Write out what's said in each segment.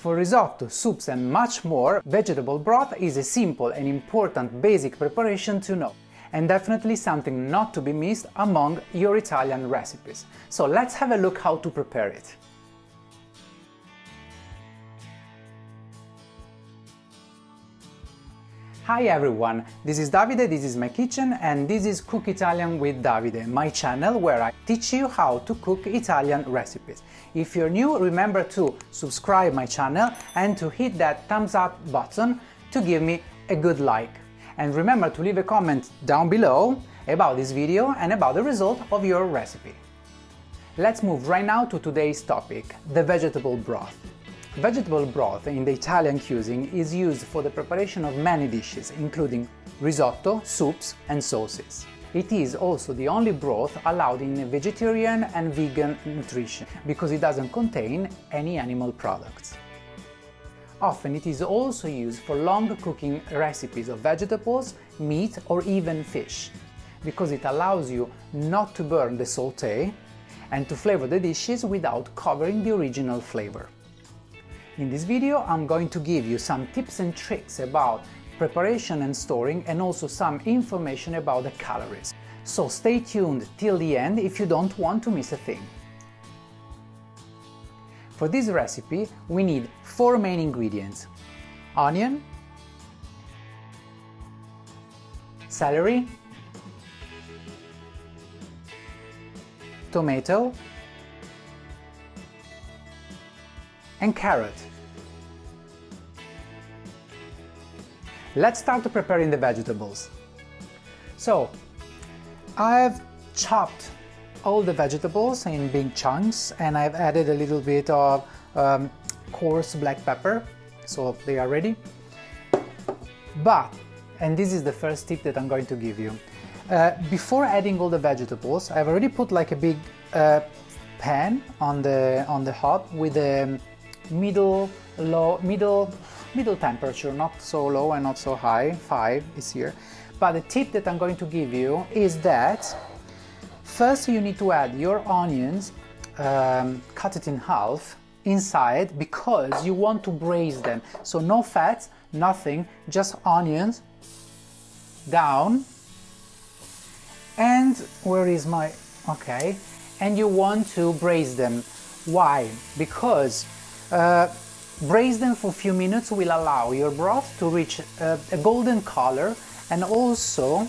For risotto, soups and much more, vegetable broth is a simple and important basic preparation to know, and definitely something not to be missed among your Italian recipes. So let's have a look how to prepare it. Hi everyone, this is Davide, this is my kitchen, and this is Cook Italian with Davide, my channel where I teach you how to cook Italian recipes. If you're new, remember to subscribe my channel and to hit that thumbs up button to give me a good like. And remember to leave a comment down below about this video and about the result of your recipe. Let's move right now to today's topic, the vegetable broth. Vegetable broth in the Italian cuisine is used for the preparation of many dishes, including risotto, soups and sauces. It is also the only broth allowed in vegetarian and vegan nutrition, because it doesn't contain any animal products. Often it is also used for long cooking recipes of vegetables, meat or even fish, because it allows you not to burn the sauté and to flavor the dishes without covering the original flavor. In this video I'm going to give you some tips and tricks about preparation and storing, and also some information about the calories. So stay tuned till the end if you don't want to miss a thing. For this recipe we need 4 main ingredients: onion, celery, tomato and carrot. Let's start preparing the vegetables. So, I've chopped all the vegetables in big chunks and I've added a little bit of coarse black pepper, so they are ready. But, and this is the first tip that I'm going to give you, before adding all the vegetables, I've already put like a big pan on the hob with a middle temperature, not so low and not so high, 5 is here. But the tip that I'm going to give you is that first you need to add your onions, cut it in half inside, because you want to braise them. So no fat, nothing, just onions down. And where is my, okay, and you want to braise them. Why? Because braise them for a few minutes will allow your broth to reach a golden color, and also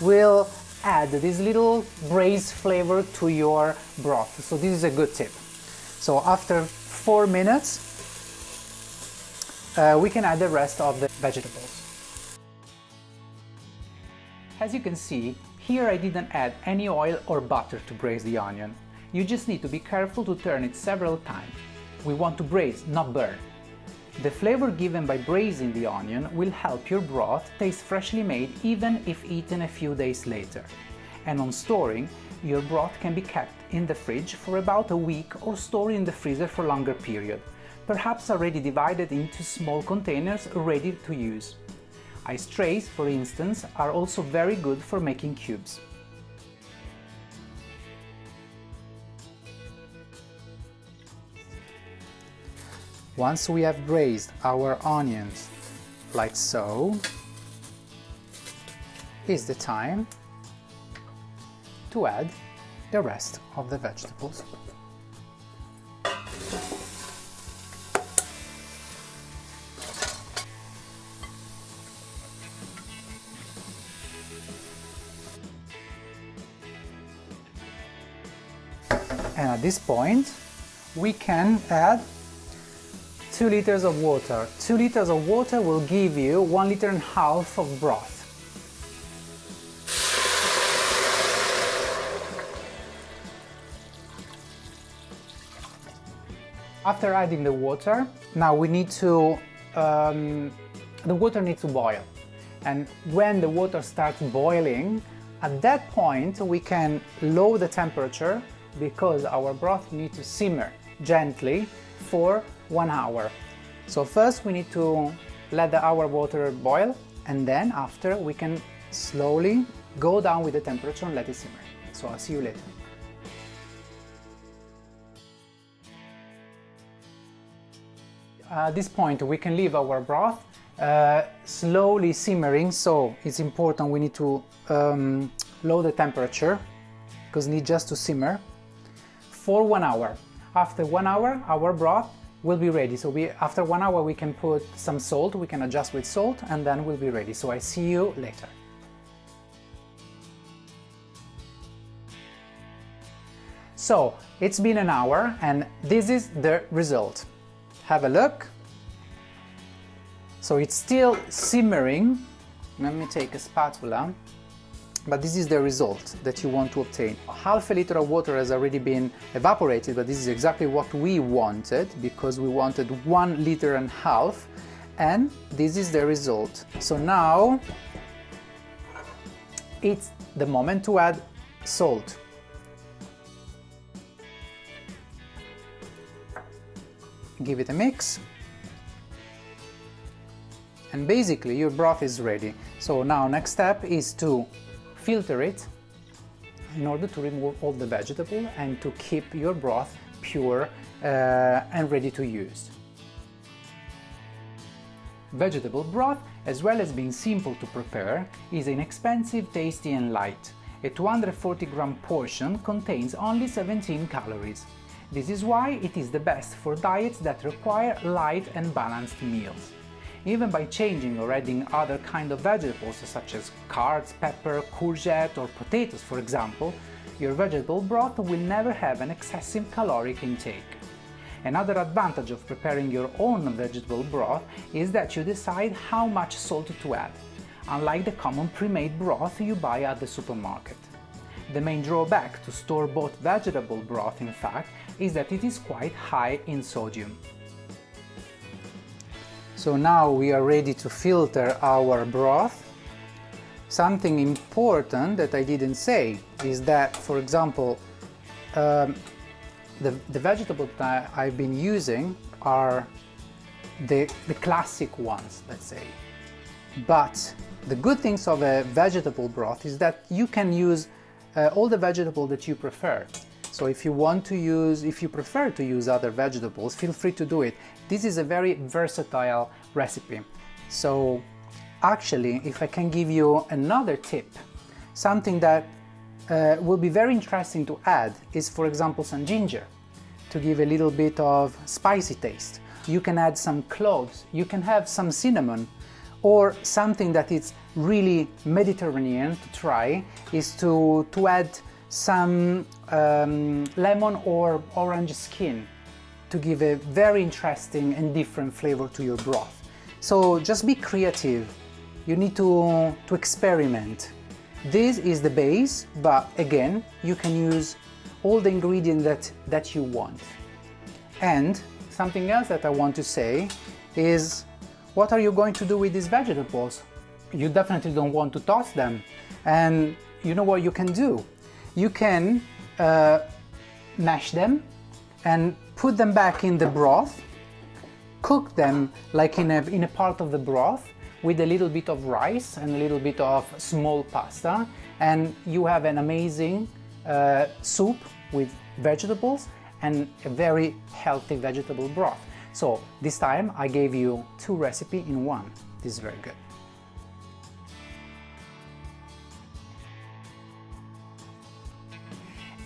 will add this little braised flavor to your broth. So this is a good tip. So after 4 minutes we can add the rest of the vegetables. As you can see, here I didn't add any oil or butter to braise the onion. You just need to be careful to turn it several times. We want to braise, not burn. The flavor given by braising the onion will help your broth taste freshly made even if eaten a few days later. And on storing, your broth can be kept in the fridge for about a week or stored in the freezer for a longer period, perhaps already divided into small containers ready to use. Ice trays, for instance, are also very good for making cubes. Once we have braised our onions like so, is the time to add the rest of the vegetables. And at this point we can add 2 liters of water. 2 liters of water will give you 1.5 liters of broth. After adding the water, now we need to, the water needs to boil. And when the water starts boiling, at that point we can lower the temperature, because our broth needs to simmer gently for 1 hour. So first we need to let our water boil, and then after we can slowly go down with the temperature and let it simmer. So I'll see you later. At this point we can leave our broth slowly simmering, so it's important we need to lower the temperature because it needs just to simmer for 1 hour. After 1 hour our broth will be ready, so after 1 hour we can put some salt, we can adjust with salt, and then we'll be ready. So I see you later. So it's been an hour and this is the result. Have a look. So it's still simmering. Let me take a spatula. But this is the result that you want to obtain. Half a liter of water has already been evaporated, but this is exactly what we wanted, because we wanted 1.5 liters, and this is the result. So now it's the moment to add salt. Give it a mix. And basically your broth is ready. So now next step is to filter it in order to remove all the vegetable and to keep your broth pure and ready to use. Vegetable broth, as well as being simple to prepare, is inexpensive, tasty and light. A 240-gram portion contains only 17 calories. This is why it is the best for diets that require light and balanced meals. Even by changing or adding other kind of vegetables such as carrots, pepper, courgette or potatoes, for example, your vegetable broth will never have an excessive caloric intake. Another advantage of preparing your own vegetable broth is that you decide how much salt to add, unlike the common pre-made broth you buy at the supermarket. The main drawback to store-bought vegetable broth, in fact, is that it is quite high in sodium. So now we are ready to filter our broth. Something important that I didn't say is that, for example, the vegetables that I've been using are the classic ones, let's say. But the good things of a vegetable broth is that you can use all the vegetables that you prefer. So if you prefer to use other vegetables, feel free to do it. This is a very versatile recipe. So actually, if I can give you another tip, something that will be very interesting to add is, for example, some ginger to give a little bit of spicy taste. You can add some cloves, you can have some cinnamon, or something that is really Mediterranean to try is to add some lemon or orange skin to give a very interesting and different flavor to your broth. So just be creative, you need to experiment. This is the base, but again, you can use all the ingredients that you want. And something else that I want to say is, what are you going to do with these vegetables? You definitely don't want to toss them. And you know what you can do? You can mash them and put them back in the broth, cook them like in a part of the broth with a little bit of rice and a little bit of small pasta, and you have an amazing soup with vegetables and a very healthy vegetable broth. So this time I gave you 2 recipes in one. This is very good.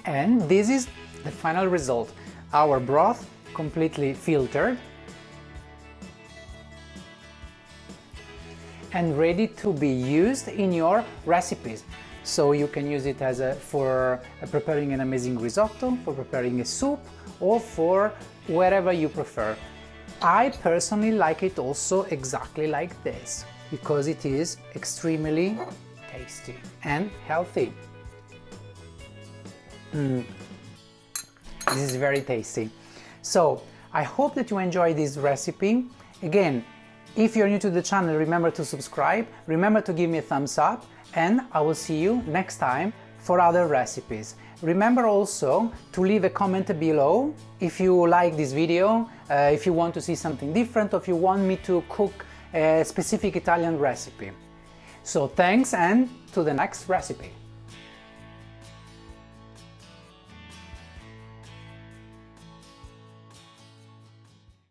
And this is the final result. Our broth completely filtered and ready to be used in your recipes. So you can use it for preparing an amazing risotto, for preparing a soup, or for wherever you prefer. I personally like it also exactly like this, because it is extremely tasty and healthy. This is very tasty. So I hope that you enjoy this recipe. Again, if you're new to the channel, remember to subscribe, remember to give me a thumbs up, and I will see you next time for other recipes. Remember also to leave a comment below if you like this video, if you want to see something different, or if you want me to cook a specific Italian recipe. So thanks, and to the next recipe.